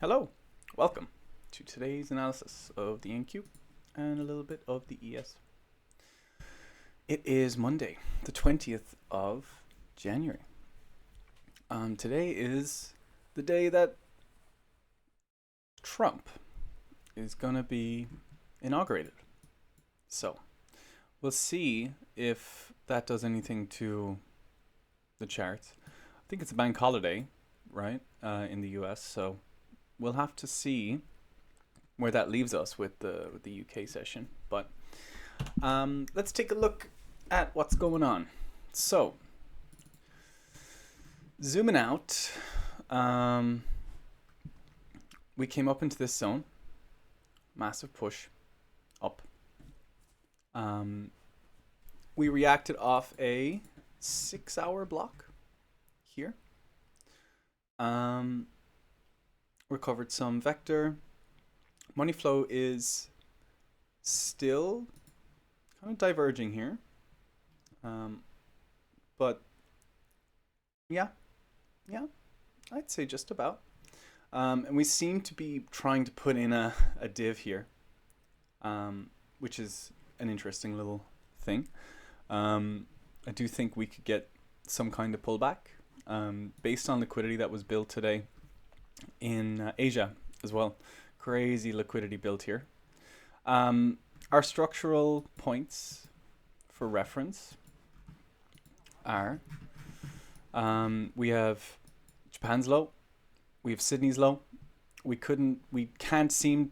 Hello, welcome to today's analysis of the NQ and a little bit of the ES. It is Monday, the 20th of January. Today is the day that Trump is going to be inaugurated. So we'll see if that does anything to the charts. I think it's a bank holiday, right, in the US, so we'll have to see where that leaves us with the UK session. But let's take a look at what's going on. So, zooming out, we came up into this zone, massive push up. We reacted off a 6-hour block here. Recovered some vector. Money flow is still kind of diverging here. But yeah, I'd say just about. And we seem to be trying to put in a div here, which is an interesting little thing. I do think we could get some kind of pullback based on liquidity that was built today in Asia as well. Crazy liquidity built here. Our structural points for reference are we have Japan's low, we have Sydney's low. We seem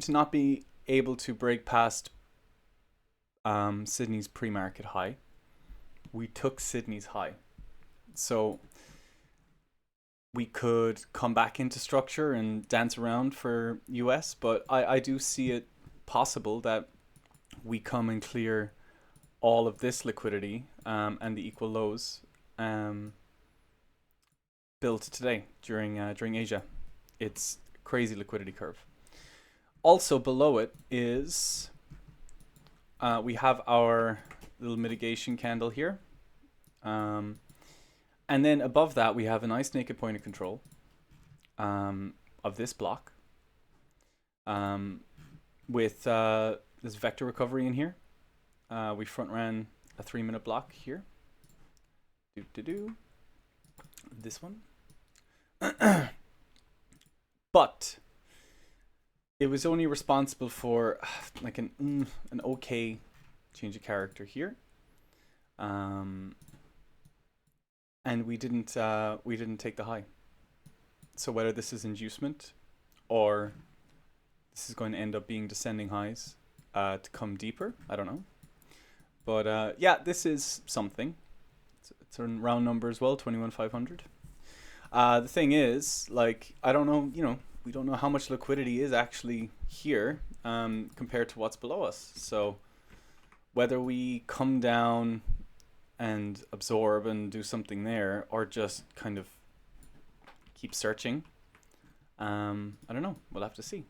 to not be able to break past Sydney's pre-market high. We took Sydney's high, so we could come back into structure and dance around for US, but I do see it possible that we come and clear all of this liquidity and the equal lows built today during Asia. It's a crazy liquidity curve. Also below it is we have our little mitigation candle here. And then above that, we have a nice naked point of control of this block with this vector recovery in here. We front ran a 3-minute block here. This one. But it was only responsible for like an okay change of character here. And we didn't take the high. So whether this is inducement or this is going to end up being descending highs to come deeper, I don't know. But yeah, this is something. It's a round number as well, 21,500. The thing is, like, I don't know, we don't know how much liquidity is actually here compared to what's below us. So whether we come down and absorb and do something there, or just kind of keep searching, I don't know. We'll have to see.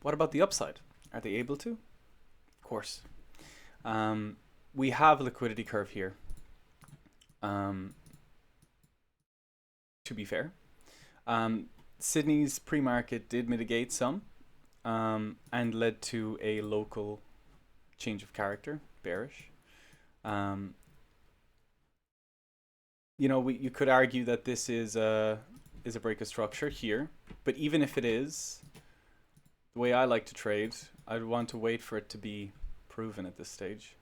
What about the upside? Are they able to? Of course. We have a liquidity curve here. To be fair, Sydney's pre-market did mitigate some and led to a local change of character, bearish. You could argue that this is a break of structure here, but even if it is, the way I like to trade, I'd want to wait for it to be proven at this stage.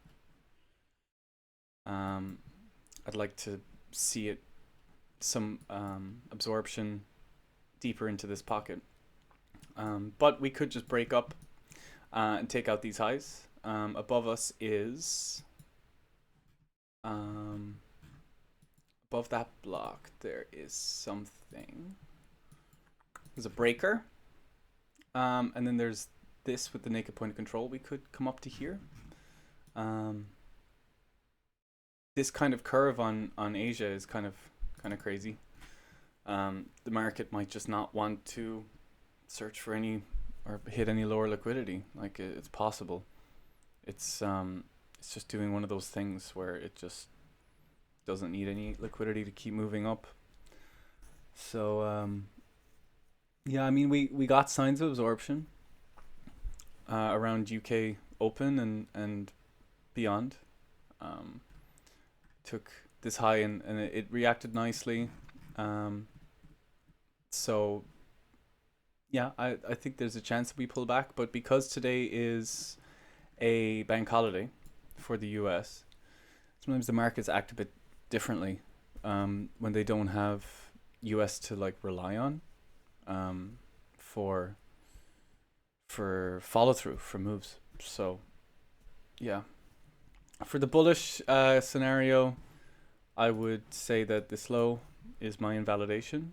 I'd like to see it some absorption deeper into this pocket, but we could just break up and take out these highs. Above us is above that block there is something. There's a breaker, and then there's this with the naked point of control. We could come up to here. This kind of curve on Asia is kind of crazy. The market might just not want to search for any or hit any lower liquidity. Like, it's possible. It's just doing one of those things where it just doesn't need any liquidity to keep moving up. So Yeah, I mean, we got signs of absorption around UK Open and beyond. Um, Took this high and it reacted nicely. Um, so yeah, I think there's a chance that we pull back, but because today is a bank holiday for the US, sometimes the markets act a bit differently when they don't have US to like rely on um, for follow through for moves. So yeah, for the bullish scenario, I would say that this low is my invalidation.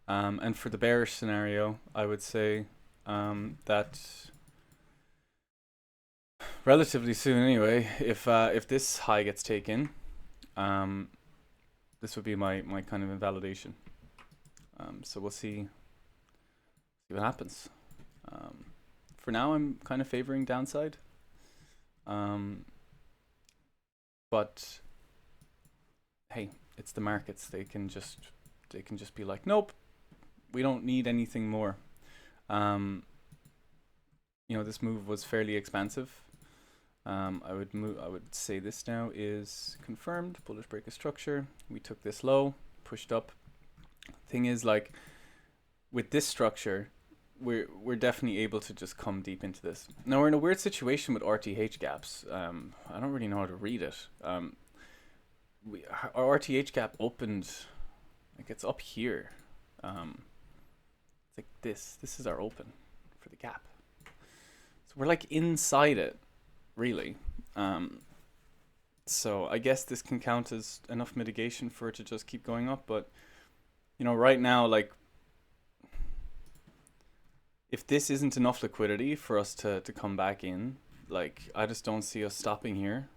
And for the bearish scenario, I would say that relatively soon, anyway, if this high gets taken, um, this would be my kind of invalidation. So we'll see what happens. Um, for now, I'm kind of favoring downside. Um, but hey, it's the markets. They can just be like, nope, we don't need anything more. Um, this move was fairly expansive. I would say this now is confirmed bullish break of structure. We took this low, pushed up. Thing is, like with this structure, we're definitely able to just come deep into this. Now we're in a weird situation with RTH gaps. I don't really know how to read it. Our RTH gap opened, like it's up here. It's like this. This is our open for the gap. So we're like inside it, really. So I guess this can count as enough mitigation for it to just keep going up. But right now, like if this isn't enough liquidity for us to come back in, like I just don't see us stopping here.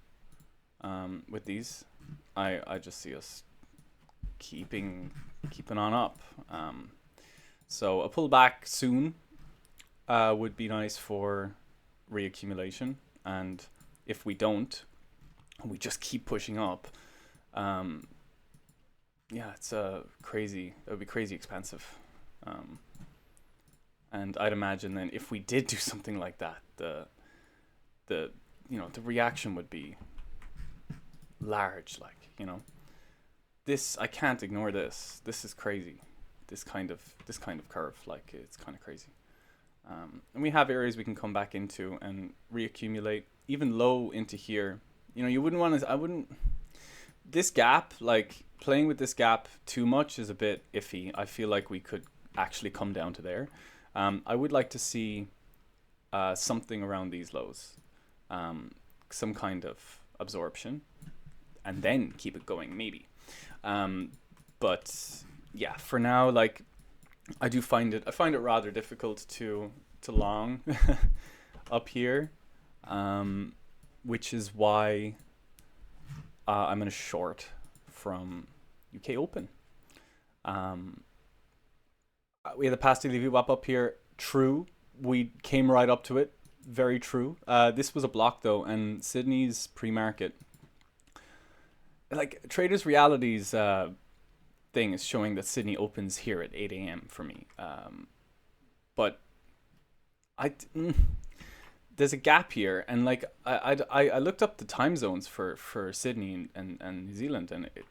With these, I just see us keeping on up. So a pullback soon would be nice for reaccumulation, and if we don't, we just keep pushing up. Yeah, it's crazy. It would be crazy expensive. And I'd imagine then if we did do something like that, the reaction would be large. Like this, I can't ignore this. This is crazy. This kind of curve, like it's kind of crazy. And we have areas we can come back into and reaccumulate, even low into here. You wouldn't want to. I wouldn't. This gap, like playing with this gap too much, is a bit iffy. I feel like we could actually come down to there. I would like to see something around these lows, some kind of absorption, and then keep it going, maybe. But yeah, for now, like I find it rather difficult to long up here, which is why I'm in a short from UK Open. We had the past daily VWAP up here. True, we came right up to it. Very true. This was a block though, and Sydney's pre-market, like Traders Realities thing is showing that Sydney opens here at 8 a.m. for me. But there's a gap here, and like I looked up the time zones for Sydney and New Zealand, and it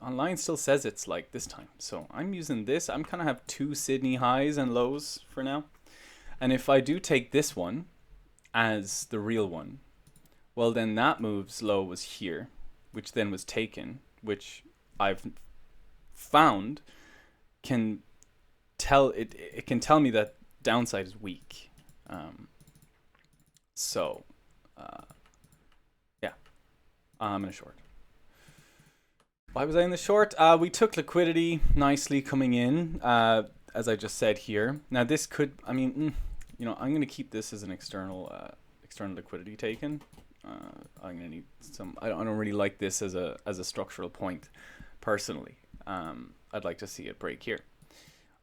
online still says it's like this time. So I'm using this. I'm kind of have two Sydney highs and lows for now. And if I do take this one as the real one, well, then that move's low was here, which then was taken, which I've found can tell it can tell me that downside is weak. So yeah, I'm in a short. Why was I in the short? We took liquidity nicely coming in, as I just said here. Now this could, I mean, I'm going to keep this as an external liquidity taken. I'm going to need some. I don't really like this as a structural point, personally. I'd like to see it break here.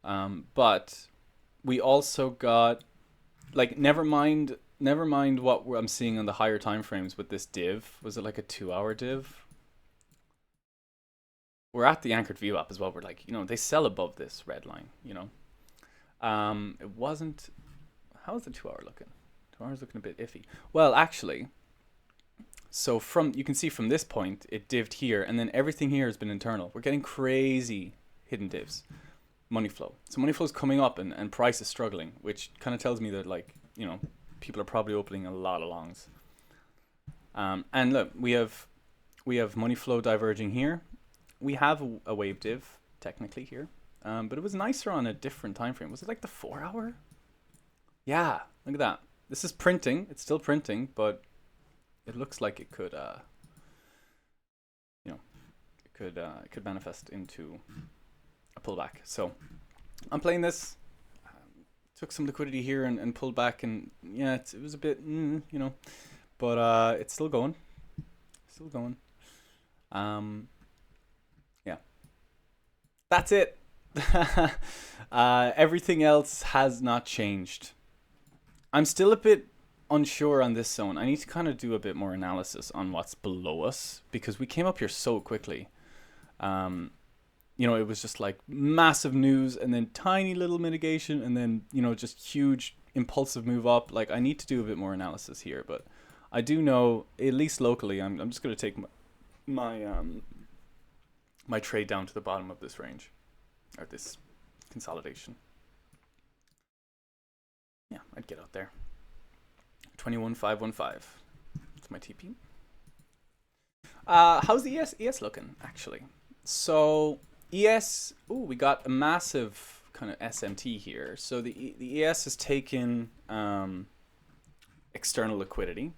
But we also got, like, never mind what I'm seeing on the higher time frames with this div. Was it like a 2-hour div? We're at the anchored VWAP as well. We're like, they sell above this red line, It wasn't. How's the 2 hour looking? 2 hours looking a bit iffy. Well, actually, so you can see from this point, it dived here, and then everything here has been internal. We're getting crazy hidden divs. Money flow. So money flow is coming up, and price is struggling, which kind of tells me that, like, you know, people are probably opening a lot of longs. And look, we have money flow diverging here. We have a wave div technically here, but it was nicer on a different time frame. Was it like the 4 hour? Yeah, look at that. This is printing. It's still printing, but it looks like it could, you know, it could manifest into a pullback. So I'm playing this. Took some liquidity here and pulled back, and yeah, it was a bit, you know, but it's still going. Still going. Yeah. That's it. Everything else has not changed. I'm still a bit unsure on this zone. I need to kind of do a bit more analysis on what's below us, because we came up here so quickly. You know, it was just like massive news and then tiny little mitigation and then, you know, just huge impulsive move up. Like, I need to do a bit more analysis here, but I do know, at least locally, I'm just going to take my trade down to the bottom of this range, or this consolidation. Yeah, I'd get out there. 21,515. That's my TP. How's the ES looking, actually? So ES, we got a massive kind of SMT here. So the ES has taken external liquidity,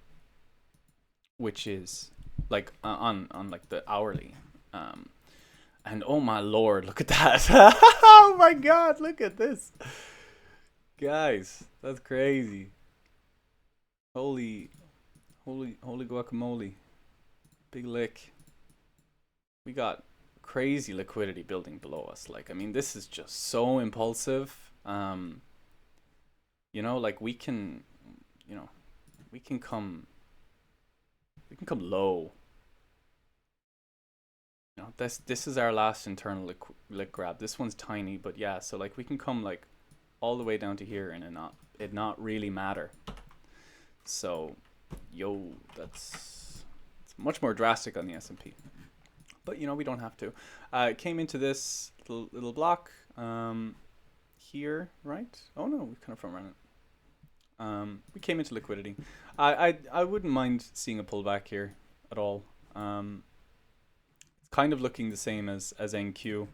which is like on like the hourly. And oh my lord, look at that. Oh my god, look at this. Guys, that's crazy. Holy guacamole. Big lick. We got crazy liquidity building below us. Like, I mean, this is just so impulsive. You know, like we can come low. You know, this is our last internal lick grab. This one's tiny, but yeah, so like we can come like all the way down to here and it not really matter. So, yo, it's much more drastic on the S&P. But, you know, we don't have to. It came into this little block here, right? Oh, no, we kind of front ran it. We came into liquidity. I wouldn't mind seeing a pullback here at all. It's kind of looking the same as NQ.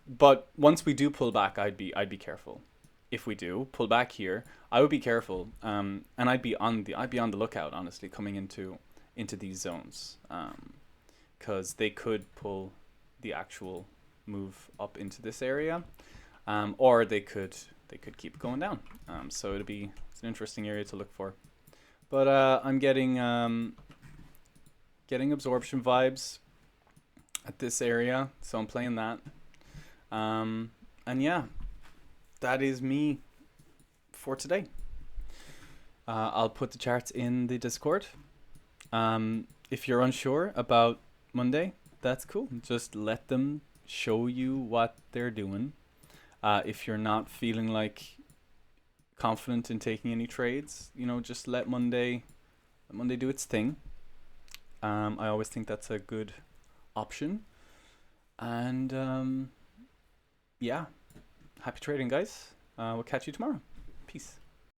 But once we do pull back, I'd be careful. If we do pull back here, I would be careful, and I'd be on the lookout, honestly, coming into these zones, because they could pull the actual move up into this area, or they could keep going down. So it's an interesting area to look for. But I'm getting absorption vibes at this area, so I'm playing that. And yeah. That is me for today. I'll put the charts in the Discord. If you're unsure about Monday, that's cool. Just let them show you what they're doing. If you're not feeling like confident in taking any trades, you know, just let Monday do its thing. I always think that's a good option. And yeah. Happy trading, guys. We'll catch you tomorrow. Peace.